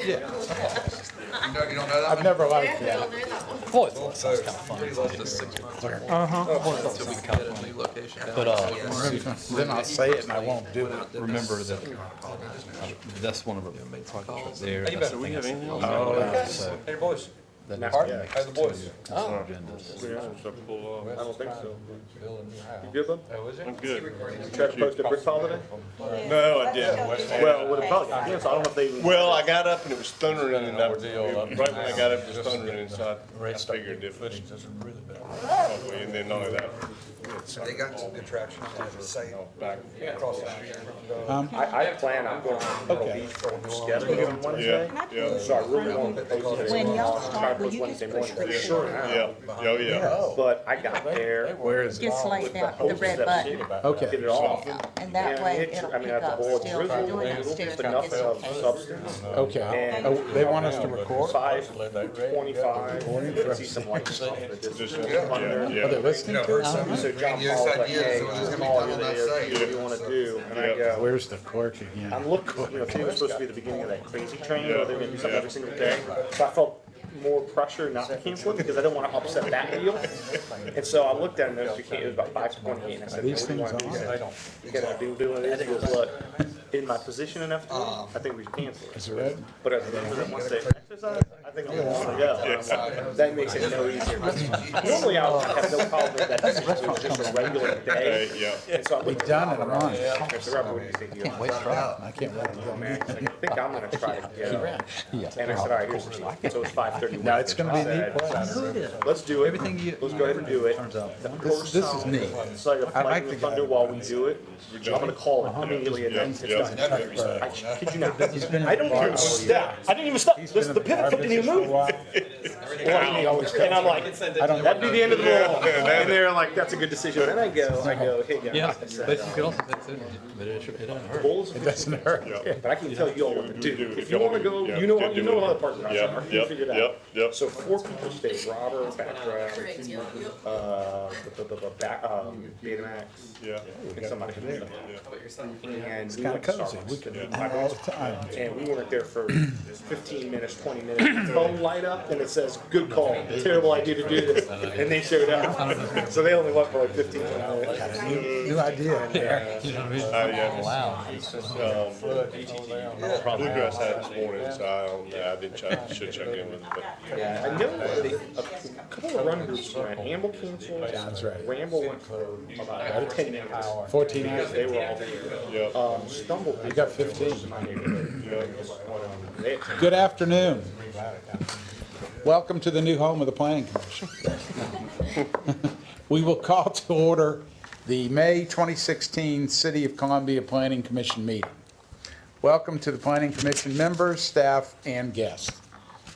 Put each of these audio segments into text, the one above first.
You don't know that? I've never liked that. Boy, it sounds kind of fun. But Then I'll say it and I won't do it. remember that that's one of our projects right there. That's the thing that's so Hey, boys. that needs How's to make the boys? consent agendas. I don't think so. You good, bud? I'm good. You tried to post a brick pile today? No, I didn't. Well, with a probably got canceled. I don't know if they even. Well, I got up and it was thundering and right when I got up, it was thundering inside. I figured it was probably, and then none of that. They got some good traction on the site. Back. Across the street. I plan, I'm going to Myrtle Okay. Beach on Wednesday. On Wednesday. Yeah, So I really want to post it. When y'all Try to start, will post you Wednesday just morning. push record? Sure. yeah, oh, yeah. But I got there. Where is it? Just like that, the red button, Okay. Get it off. and that way it'll I mean, pick I have to up boil still, drizzle, if you're doing a it little upstairs, bit enough it's of okay. substance. Okay. Oh, they want us to record? 5:25. You can see some lights off the distance. Yeah, Are they yeah. listening to us? So John Grandiose Paul's like, ideas, hey, so there's gonna be call done you on that there, site. what do you wanna do? And I go, Where's the clerk again? I'm looking, today was supposed to be the beginning of that crazy train where they're gonna do something every single day. So I felt more pressure not to cancel it because I don't wanna upset that deal. And so I looked at it and noticed we can't, it was about 5:28 and I said, These what do you things wanna do? on? He goes, "Do this." He goes, look, in my position enough, I think we should cancel it. Is it red? But as long as it wants to exercise, I think I'm gonna wanna go. And I'm like, that makes it no easier. Normally I would have no problem with that. This is just a regular day. Yeah. And so I looked Done in a around. month. So Robert, what do you think? He goes, I can't wait to go. man, he's like, I think I'm gonna try to go. And I said, all right, here's the deal. So it's 5:31. No, it's gonna be a neat place. Let's do it. Everything you- Let's go ahead and do it. This is neat. It's like a I like lightning the thunder guy. while we do it. I'm gonna call it immediately and then it's done. I kid you not. I don't even stop. I didn't even stop. This, the pivot foot didn't even move. And I'm like, that'd be the end of the world. And they're like, that's a good decision. And I go, hey guys. Yeah, I said, but you could also, but it doesn't hurt. Bulls, It doesn't hurt. but I can tell you all what to do. If you wanna go, you know how the parking lots are. You figure it out. Yep. So 4 people stayed, Robert, background, Betamax, Yeah. and somebody. And It's kind of cozy. We could do that all the time. And we weren't there for 15 minutes, 20 minutes. Phone light up and it says, good call, terrible idea to do this. And they showed up. So they only went for like 15 minutes. New idea. You know what I mean? Yeah. Wow. Bluegrass had it this morning, so I don't, I didn't check, should check in with it, but. Yeah, I know a couple of run groups went. Amble canceled. That's right. Ramble went for about 10 minutes. 14 hours. They were all there. Yeah. Stumbled. You got 15. They- Good afternoon. Welcome to the new home of the Planning Commission. We will call to order the May 2016 City of Columbia Planning Commission meeting. Welcome to the Planning Commission members, staff, and guests.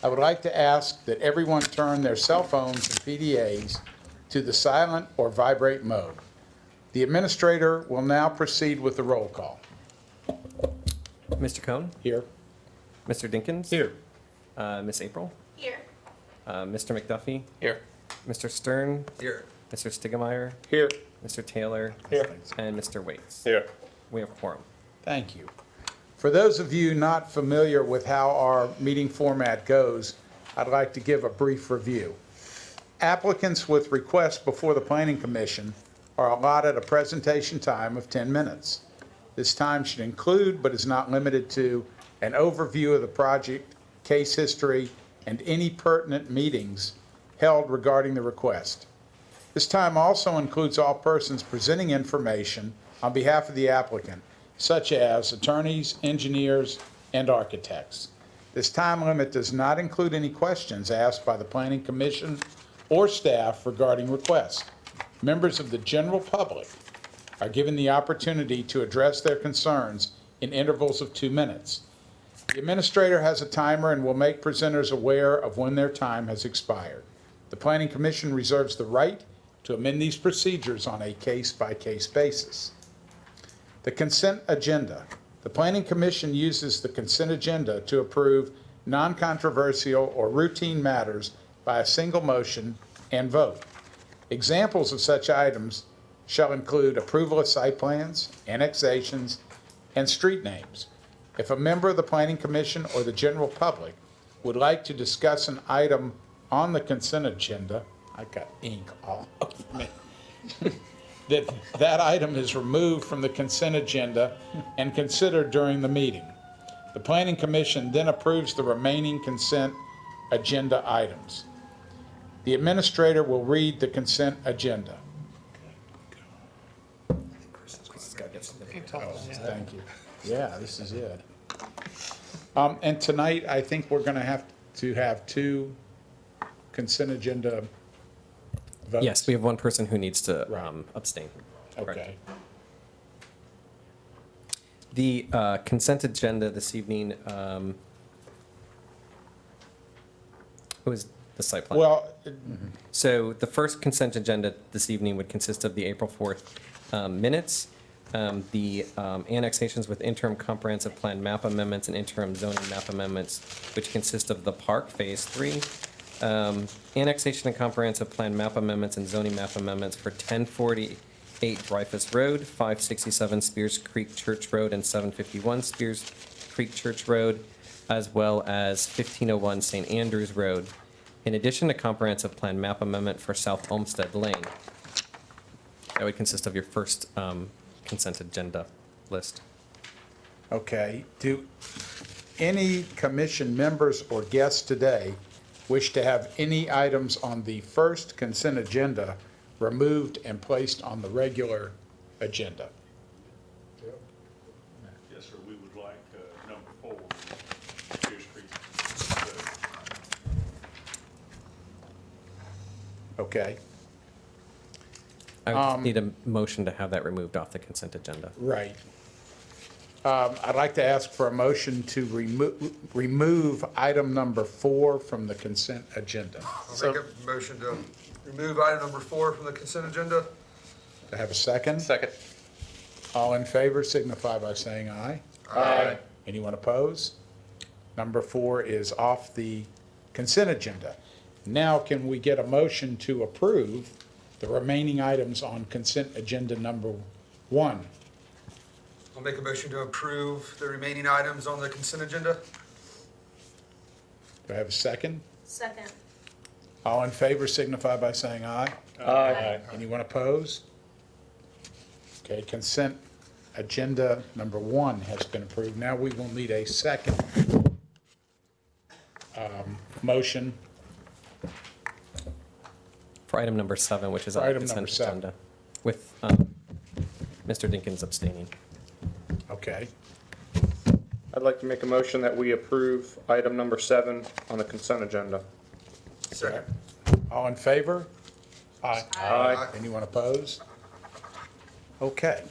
I would like to ask that everyone turn their cell phones and PDAs to the silent or vibrate mode. The administrator will now proceed with the roll call. Mr. Cohn, Here. Mr. Dinkins, Here. Miss April, Here. Mr. McDuffie, Here. Mr. Stern, Here. Mr. Stigemeyer, Here. Mr. Taylor, Here. and Mr. Waits. Here. We have quorum. Thank you. For those of you not familiar with how our meeting format goes, I'd like to give a brief review. Applicants with requests before the Planning Commission are allotted a presentation time of 10 minutes. This time should include, but is not limited to, an overview of the project, case history, and any pertinent meetings held regarding the request. This time also includes all persons presenting information on behalf of the applicant, such as attorneys, engineers, and architects. This time limit does not include any questions asked by the Planning Commission or staff regarding requests. Members of the general public are given the opportunity to address their concerns in intervals of 2 minutes. The administrator has a timer and will make presenters aware of when their time has expired. The Planning Commission reserves the right to amend these procedures on a case-by-case basis. The consent agenda. The Planning Commission uses the consent agenda to approve non-controversial or routine matters by a single motion and vote. Examples of such items shall include approval of site plans, annexations, and street names. If a member of the Planning Commission or the general public would like to discuss an item on the consent agenda, I got ink all over me, that item is removed from the consent agenda and considered during the meeting. The Planning Commission then approves the remaining consent agenda items. The administrator will read the consent agenda. Thank you. Yeah, this is it. And tonight, I think we're going to have two consent agenda votes. Yes, we have one person who needs to Right. abstain. Correct. Okay. The consent agenda this evening was the site plan. Well, So the first consent agenda this evening would consist of the April 4th minutes, the annexations with interim comprehensive plan map amendments and interim zoning map amendments, which consist of the park Phase 3, annexation and comprehensive plan map amendments and zoning map amendments for 1048 Dreyfus Road, 567 Spears Creek Church Road, and 751 Spears Creek Church Road, as well as 1501 St. Andrews Road, in addition to comprehensive plan map amendment for South Olmsted Lane. That would consist of your first consent agenda list. okay. Do any commission members or guests today wish to have any items on the first consent agenda removed and placed on the regular agenda? Yes, sir, we would like number 4, Spears Creek. Okay, I would just need a motion to have that removed off the consent agenda. right. I'd like to ask for a motion to remove item number 4 from the consent agenda. I'll make a motion to remove item number 4 from the consent agenda. Do I have a second? Second. All in favor signify by saying aye. Aye. Anyone opposed? Number 4 is off the consent agenda. Now, can we get a motion to approve the remaining items on consent agenda number 1? I'll make a motion to approve the remaining items on the consent agenda. Do I have a second? Second. All in favor signify by saying aye. Aye. Anyone opposed? Okay, consent agenda number 1 has been approved. Now we will need a second motion. For item number 7, which is on For the item consent number 7. agenda, with Mr. Dinkins abstaining. Okay, I'd like to make a motion that we approve item number 7 on the consent agenda. Second. all in favor? Aye. Aye. Anyone opposed? Okay.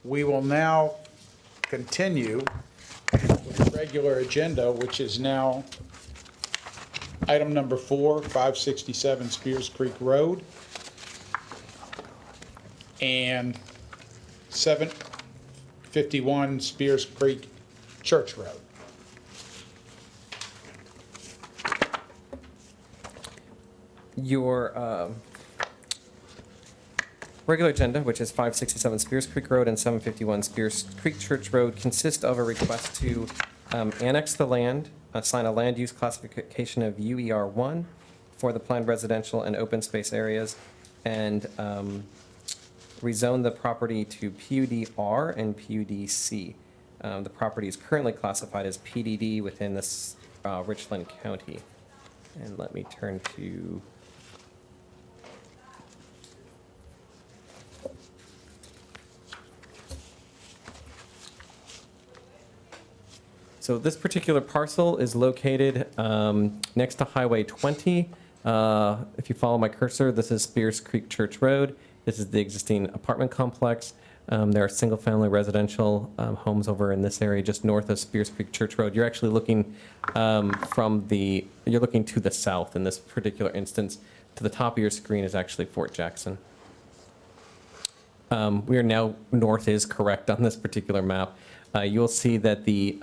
We will now continue with the regular agenda, which is now item number 4, 567 Spears Creek Road, and 751 Spears Creek Church Road. Your regular agenda, which is 567 Spears Creek Road and 751 Spears Creek Church Road, consist of a request to annex the land, assign a land use classification of UER1 for the planned residential and open space areas, and rezone the property to PUD-R and PUD-C. The property is currently classified as PDD within this Richland County. And let me turn to So this particular parcel is located next to Highway 20. If you follow my cursor, this is Spears Creek Church Road. This is the existing apartment complex. There are single-family residential homes over in this area just north of Spears Creek Church Road. You're actually looking you're looking to the south in this particular instance. To the top of your screen is actually Fort Jackson. We are now, north is correct on this particular map. You'll see that the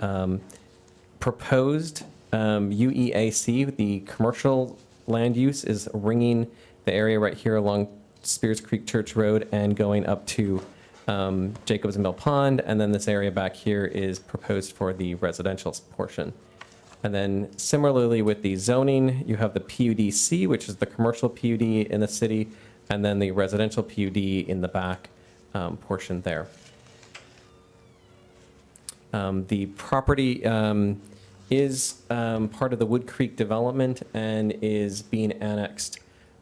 proposed UEAC, the commercial land use, is ringing the area right here along Spears Creek Church Road and going up to Jacobs Mill Pond, and then this area back here is proposed for the residential portion. And then similarly with the zoning, you have the PUDC, which is the commercial PUD in the city, and then the residential PUD in the back portion there. The property is part of the Wood Creek development and is being annexed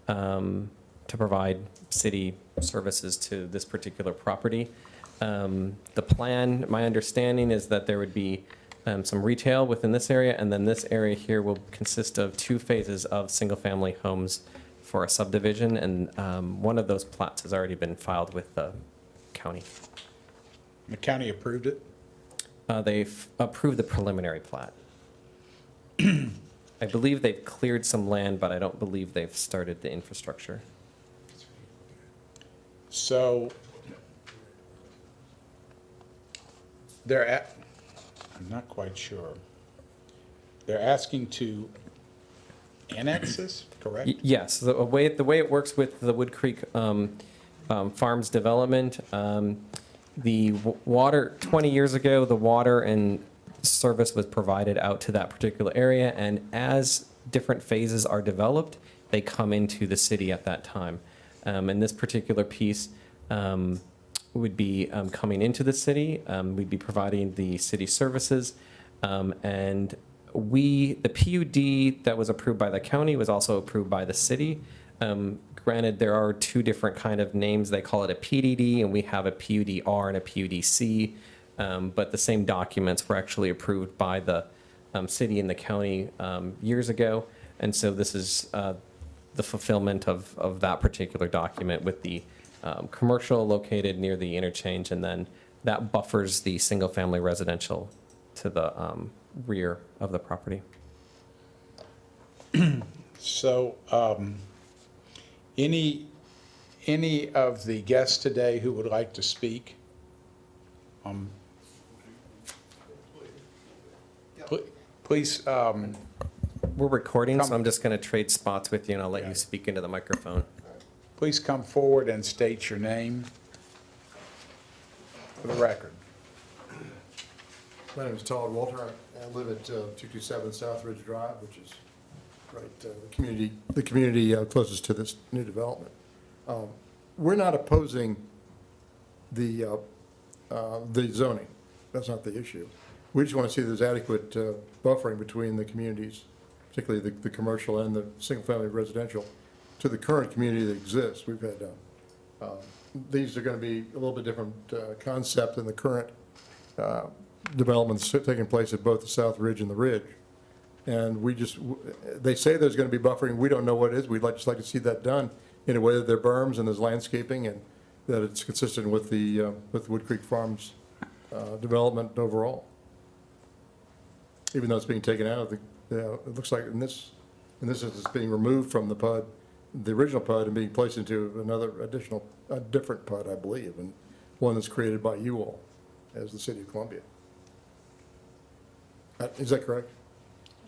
to provide city services to this particular property. The plan, my understanding is that there would be some retail within this area, and then this area here will consist of 2 phases of single-family homes for a subdivision, and one of those plats has already been filed with the county. The county approved it? They've approved the preliminary plat. I believe they've cleared some land, but I don't believe they've started the infrastructure. So they're at, I'm not quite sure. They're asking to annex this, correct? Yes, the way it works with the Wood Creek Farms development, the water, 20 years ago, the water and service was provided out to that particular area, and as different phases are developed, they come into the city at that time. And this particular piece would be coming into the city. We'd be providing the city services, and the PUD that was approved by the county was also approved by the city. Granted, there are 2 different kind of names. They call it a PDD, and we have a PUDR and a PUDC. But the same documents were actually approved by the city and the county years ago. And so this is the fulfillment of that particular document with the commercial located near the interchange, and then that buffers the single-family residential to the rear of the property. So, any of the guests today who would like to speak? Please, We're recording, so Come- I'm just going to trade spots with you, and I'll let you speak into the microphone. please come forward and state your name for the record. My name is Todd Walter. I live at 227 South Ridge Drive, which is right, the community closest to this new development. We're not opposing the zoning. That's not the issue. We just want to see there's adequate buffering between the communities, particularly the commercial and the single-family residential, to the current community that exists. We've had, these are going to be a little bit different concept than the current developments taking place at both the South Ridge and the Ridge. And they say there's going to be buffering. We don't know what it is. We'd just like to see that done in a way that there are berms and there's landscaping and that it's consistent with the Wood Creek Farms development overall. Even though it's being taken out of it looks like in this instance it's being removed from the PUD, the original PUD, and being placed into a different PUD, I believe, and one that's created by you all as the City of Columbia. Is that correct?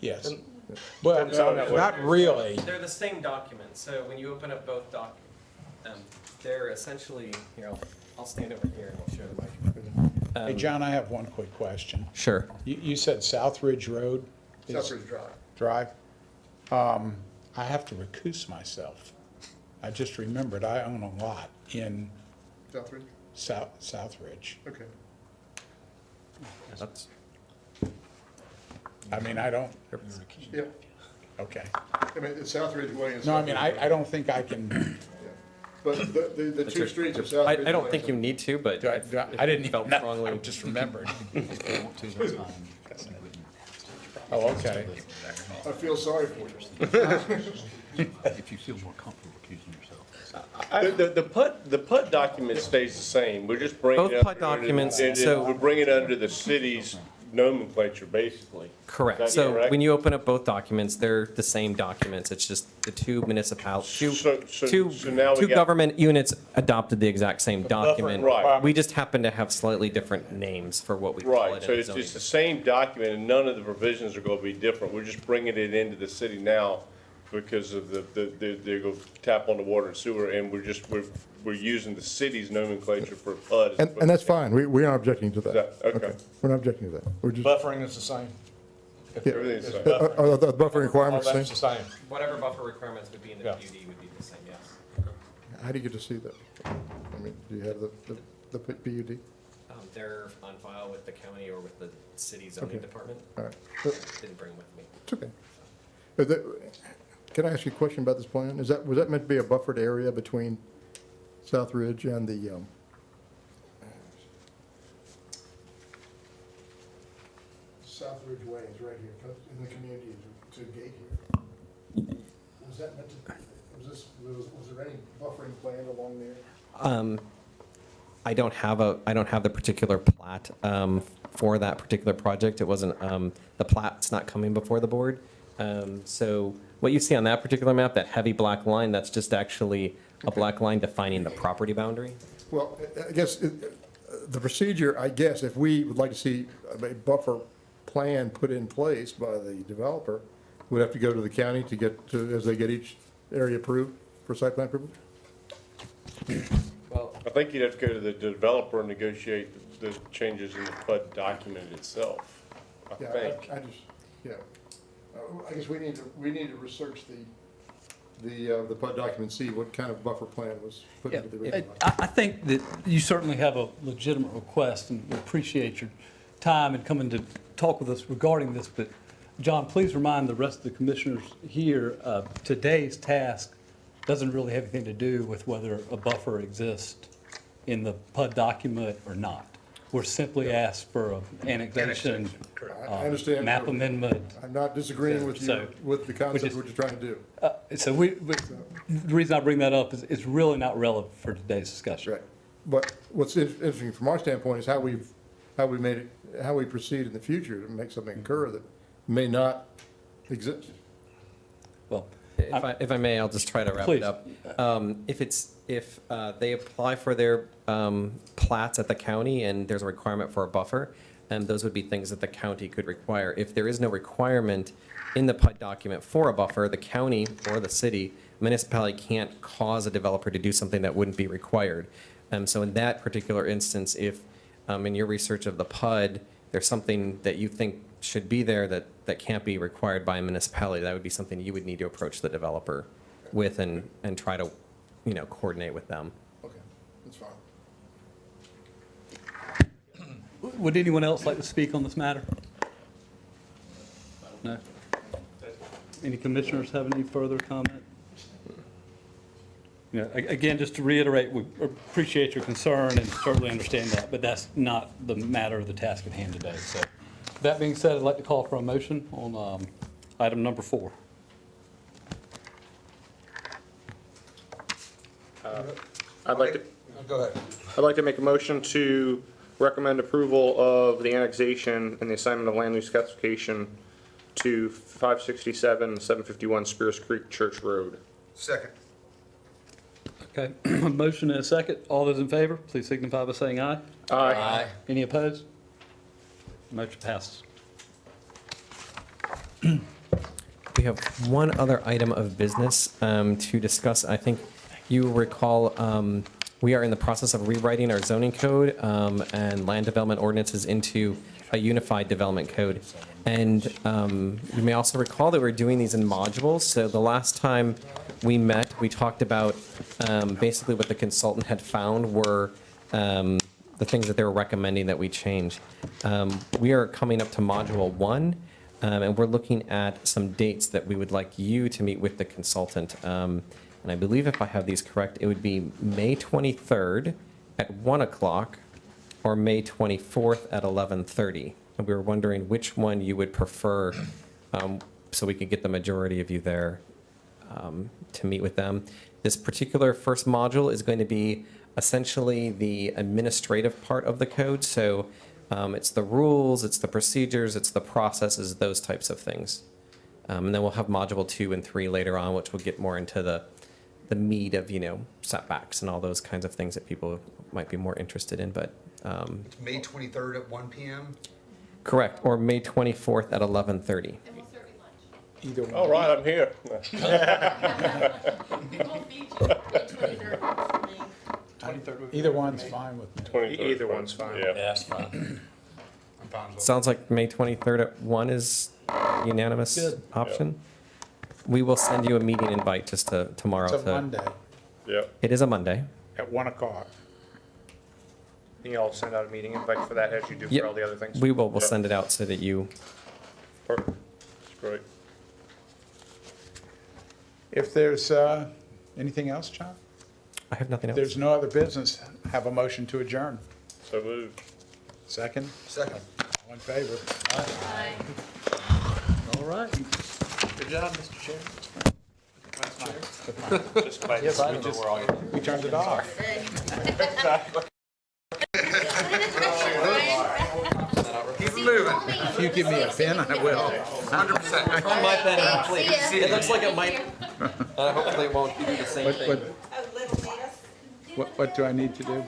Yes. Well, not really. They're the same document, so when you open up both they're essentially, here, I'll stand over here and we'll share the microphone. Hey, John, I have one quick question. Sure. You said South Ridge Road? South Ridge Drive. Drive? I have to recuse myself. I just remembered I own a lot in South Ridge? South Ridge. Okay. That's, I mean, I don't, Yeah. okay. I mean, it's South Ridge Way and No, I South mean, Ridge Way. I don't think I can, But the two streets of South Ridge Way. I don't think you need to, but I didn't felt even know. strongly. I just remembered. Oh, okay. I feel sorry for you. If you feel more comfortable accusing yourself. The PUD document stays the same. We're just bringing Both it. PUD documents, and so- we're bringing it under the city's nomenclature, basically. Correct. Is that So correct? when you open up both documents, they're the same documents. It's just the two municipalities, So now we two got- government units adopted the exact same document. Right. We just happen to have slightly different names for what we call Right, it so in the it's zoning. the same document, and none of the provisions are gonna be different. We're just bringing it into the city now because of they go tap on the water and sewer, and we're using the city's nomenclature for PUD. And that's fine. We aren't objecting to that. Okay. We're not objecting to that. We're just, Buffering is the same. yeah. Everything's the same. Are the buffering All requirements that's the the same? same. Whatever buffer requirements would be in the Yeah. PUD would be the same, yes. How do you get to see that? I mean, do you have the PUD? They're on file with the county or with the city zoning Okay. department. All right. Didn't bring with me. It's okay. Can I ask you a question about this plan? Was that meant to be a buffered area between South Ridge and the, South Ridge Way is right here, in the community to gate here. Was that meant to, was there any buffering plan along there? I don't have the particular plat for that particular project. It wasn't, the plat's not coming before the board. So what you see on that particular map, that heavy black line, that's just actually a black line defining the property boundary. Well, I guess the procedure, I guess, if we would like to see a buffer plan put in place by the developer, would have to go to the county to get to, as they get each area approved for site plan approval? I think you'd have to go to the developer and negotiate the changes in the PUD document itself, I Yeah, think. I just, yeah. I guess we need to research the PUD document, see what kind of buffer plan was put Yeah, into the original. I think that you certainly have a legitimate request, and we appreciate your time and coming to talk with us regarding this, but John, please remind the rest of the commissioners here, today's task doesn't really have anything to do with whether a buffer exists in the PUD document or not. We're simply asked for an annexation, I understand. map amendment. I'm not disagreeing with you, So, with the concept just- we're just trying to do. So the reason I bring that up is it's really not relevant for today's discussion. Right. But what's interesting from our standpoint is how we proceed in the future to make something occur that may not exist. Well, If I may, I'll just try to wrap Please. it up. If they apply for their plats at the county and there's a requirement for a buffer, those would be things that the county could require. If there is no requirement in the PUD document for a buffer, the county or the city, municipality can't cause a developer to do something that wouldn't be required. So in that particular instance, if in your research of the PUD, there's something that you think should be there that can't be required by a municipality, that would be something you would need to approach the developer with and try to, coordinate with them. Okay, that's fine. would anyone else like to speak on this matter? No? Any commissioners have any further comment? Again, just to reiterate, we appreciate your concern and certainly understand that, but that's not the matter of the task at hand today. So that being said, I'd like to call for a motion on item number 4. I'd like to, Go ahead. I'd like to make a motion to recommend approval of the annexation and the assignment of land use classification to 567, 751 Spears Creek Church Road. Second. Okay, a motion and a second. All those in favor, please signify by saying aye. Aye. Any opposed? Motion passes. We have one other item of business to discuss. I think you recall we are in the process of rewriting our zoning code and land development ordinances into a unified development code. And you may also recall that we're doing these in modules. So the last time we met, we talked about basically what the consultant had found were the things that they were recommending that we change. We are coming up to module 1, and we're looking at some dates that we would like you to meet with the consultant. And I believe if I have these correct, it would be May 23rd at 1 o'clock or May 24th at 11:30. And we were wondering which one you would prefer so we could get the majority of you there to meet with them. This particular first module is going to be essentially the administrative part of the code. So it's the rules, it's the procedures, it's the processes, those types of things. And then we'll have module 2 and 3 later on, which will get more into the meat of, setbacks and all those kinds of things that people might be more interested in. But It's May 23rd at 1 PM. correct, or May 24th at 11:30. Either one. All right, I'm here. Either one's fine with me. 23rd. Either one's fine. Yeah. That's fine. I'm fine with it. Sounds like May 23rd at 1 is unanimous Good. option. We will send you a meeting invite just to tomorrow. It's a to- Monday Yep. It is a Monday. at 1 o'clock. And y'all send out a meeting invite for that as you do Yep. for all the other things? We will, we'll Yeah. send it out so that you, Perfect. That's great. If there's anything else, John? I have nothing If else. there's no other business, have a motion to adjourn. So moved. Second, Second. all in favor? All right. Good job, Mr. Chairman. Just by Yes, we just, We turned it off. Keep it moving. If you give me a pen, I will. 100%. My pen, please. See It looks like it might, hopefully it won't do the same thing. What do I need to do?